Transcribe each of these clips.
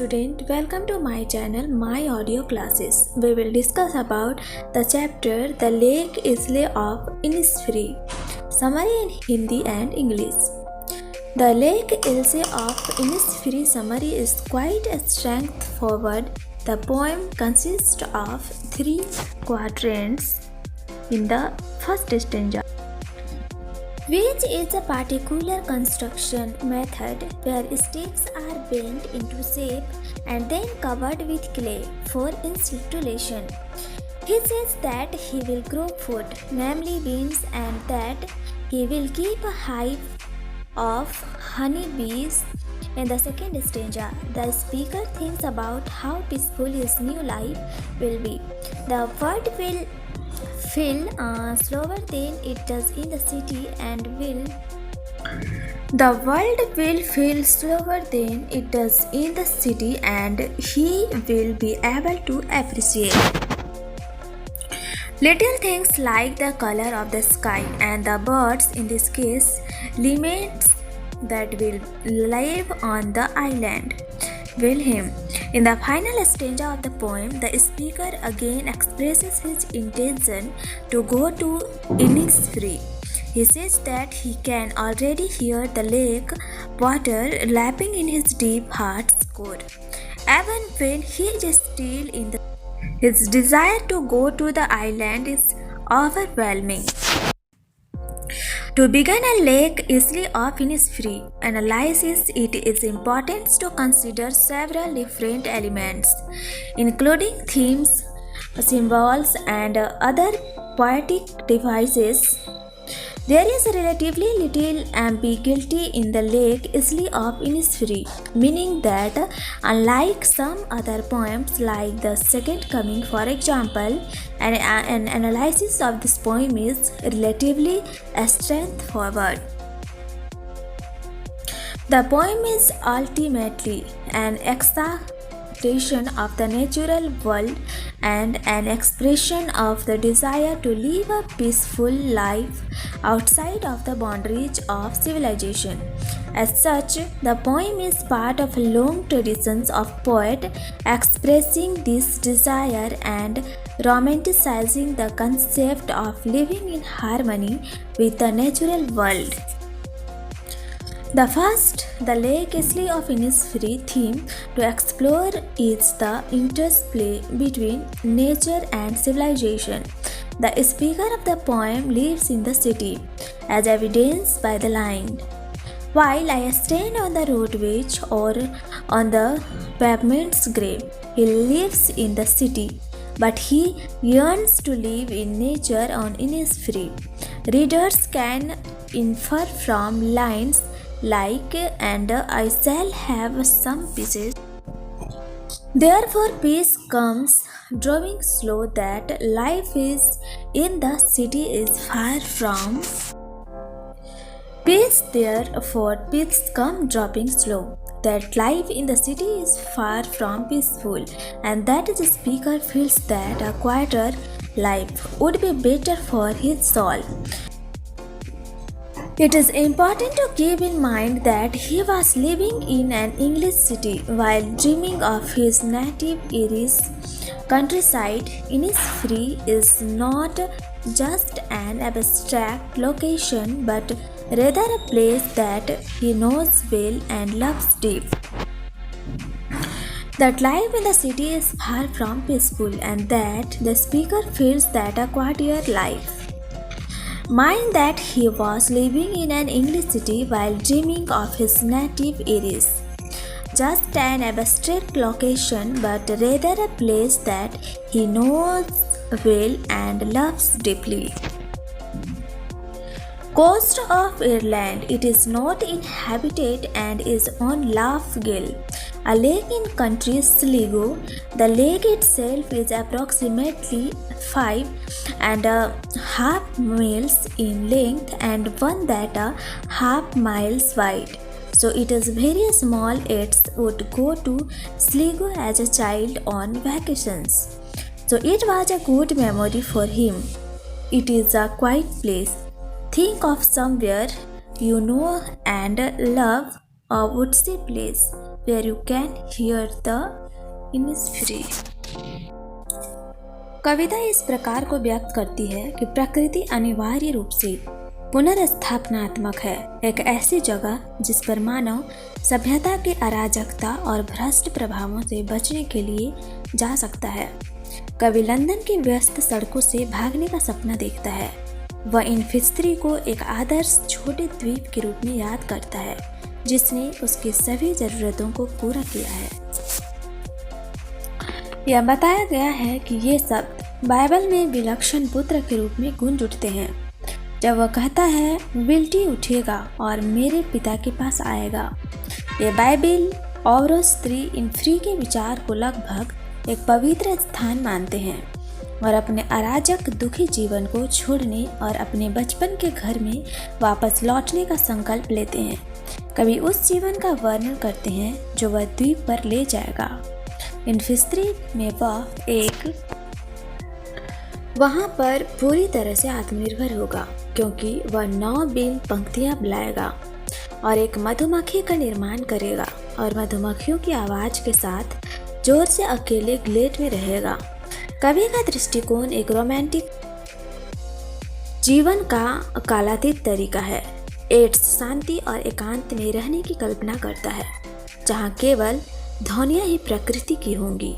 student, welcome to my channel My Audio Classes. We will discuss about the chapter The Lake Isle of Innisfree. Summary in Hindi and English. The Lake Isle of Innisfree summary is quite a straightforward. The poem consists of 3 quadrants in the first stanza, which is a particular construction method where sticks are bent into shape and then covered with clay for insulation. He says that he will grow food, namely beans, and that he will keep a hive of honeybees. In the second stanza, the speaker thinks about how peaceful his new life will be. The world will feel slower than it does in the city and will the world will feel slower than it does in the city and he will be able to appreciate little things like the color of the sky and the birds, in this case lemurs, that will live on the island. Wilhelm. In the final stanza of the poem, the speaker again expresses his intention to go to Innisfree. He says that he can already hear the lake water lapping in his deep heart's core. Even when he is still in his desire to go to the island is overwhelming. To begin a Lake Isle of Innisfree analysis, it is important to consider several different elements, including themes, symbols, and other poetic devices. There is relatively little ambiguity in the Lake Isle of Innisfree, meaning that unlike some other poems like The Second Coming, for example, an analysis of this poem is relatively straightforward. The poem is ultimately an exaltation of the natural world and an expression of the desire to live a peaceful life outside of the boundaries of civilization. As such, the poem is part of long traditions of poets expressing this desire and romanticizing the concept of living in harmony with the natural world. The first, the Lake Isle of Innisfree theme to explore is the interplay between nature and civilization. The speaker of the poem lives in the city, as evidenced by the line, "While I stand on the roadway or on the pavement's grave." He lives in the city, but he yearns to live in nature on Innisfree. Readers can infer from lines like, "And I shall have some pieces. Therefore peace comes drawing slow, that life is in the city is far from peace, therefore peace come dropping slow, that life in the city is far from peaceful, and that the speaker feels that a quieter life would be better for his soul." It is important to keep in mind that he was living in an English city while dreaming of his native Irish countryside. Innisfree is not just an abstract location but rather a place that he knows well and loves deep. That life in the city is far from peaceful and that the speaker feels that a quieter life. Mind that he was living in an English city while dreaming of his native Irish. Just an abstract location, but rather a place that he knows well and loves deeply. Coast of Ireland. It is not inhabited and is on Lough Gill, a lake in County Sligo. The lake itself is approximately 5.5 miles in length and 1.5 miles wide. So it is very small. It would go to Sligo as a child on vacations. So it was a good memory for him. It is a quiet place. Think of somewhere you know and love, a woodsy place where you can hear the Innisfree. कविता इस प्रकार को व्यक्त करती है कि प्रकृति अनिवार्य रूप से पुनर्स्थापनात्मक है, एक ऐसी जगह जिस पर मानव सभ्यता के अराजकता और भ्रष्ट प्रभावों से बचने के लिए जा सकता है। कवि लंदन की व्यस्त सड़कों से भागने का सपना देखता है। वह इन्निस्फ्री को एक आदर्श छोटे द्वीप के रूप में याद करता है जिसने उसकी सभी जरूरतों को पूरा किया है। यह बताया गया है कि ये शब्द बाइबल में विलक्षण पुत्र के रूप में गूंज उठते हैं जब वह कहता है, विल्टी उठेगा और मेरे पिता के पास आएगा। ये बाइबल और स्त्री इन्निस्फ्री के विचार को लगभग एक पवित्र स्थान मानते हैं और अपने अराजक दुखी जीवन को छोड़ने और अपने बचपन के घर में वापस लौटने का संकल्प लेते हैं। कवि उस जीवन का वर्णन करते हैं जो वह द्वीप पर ले जाएगा। इन्निस्फ्री में वह वहाँ पर पूरी तरह से आत्मनिर्भर होगा क्योंकि वह 9 बीन पंक्तियाँ बुलाएगा और एक मधुमक्खी का निर्माण करेगा और मधुमक्खियों की आवाज के साथ जोर से अकेले ग्लेट में रहेगा। कवि का दृष्टिकोण एक रोमांटिक जीवन का कालातीत तरीका है। एड्स शांति और एकांत में रहने की कल्पना करता है जहाँ केवल ध्वनियाँ ही प्रकृति की होंगी।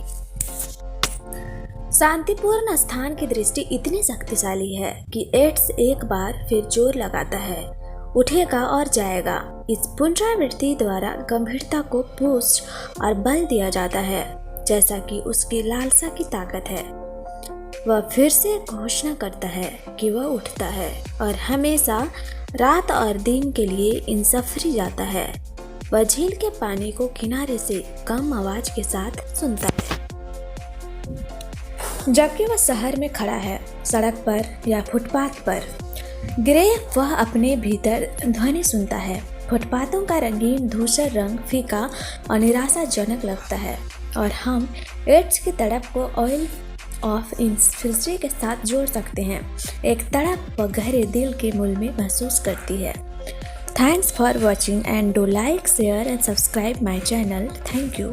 शांतिपूर्ण स्थान की दृष्टि इतनी शक्तिशाली है कि एड्स एक बार फिर जोर लगाता है, उठेगा और जाएगा। इस पुनरावृत्ति द्वारा गंभीरता को पुष्ट और बल दिया जाता है जैसा कि उसकी लालसा की ताकत है। वह फिर से घोषणा करता है कि वह उठता है और हमेशा रात और दिन के लिए इन्निस्फ्री जाता है। वह झील के पानी को किनारे से कम आवाज के साथ सुनता है जबकि वह शहर में खड़ा है, सड़क पर या फुटपाथ पर। ग्रे वह अपने भीतर ध्वनि सुनता है। फुटपाथों का रंगीन धूसर रंग फीका और निराशाजनक लगता है और हम एड्स की तड़प को ऑयल ऑफ इन्निस्फ्री के साथ जोड़ सकते हैं। एक तड़प वह गहरे दिल के मूल में महसूस करती है। Thanks for watching and do like, share and subscribe my channel. Thank you.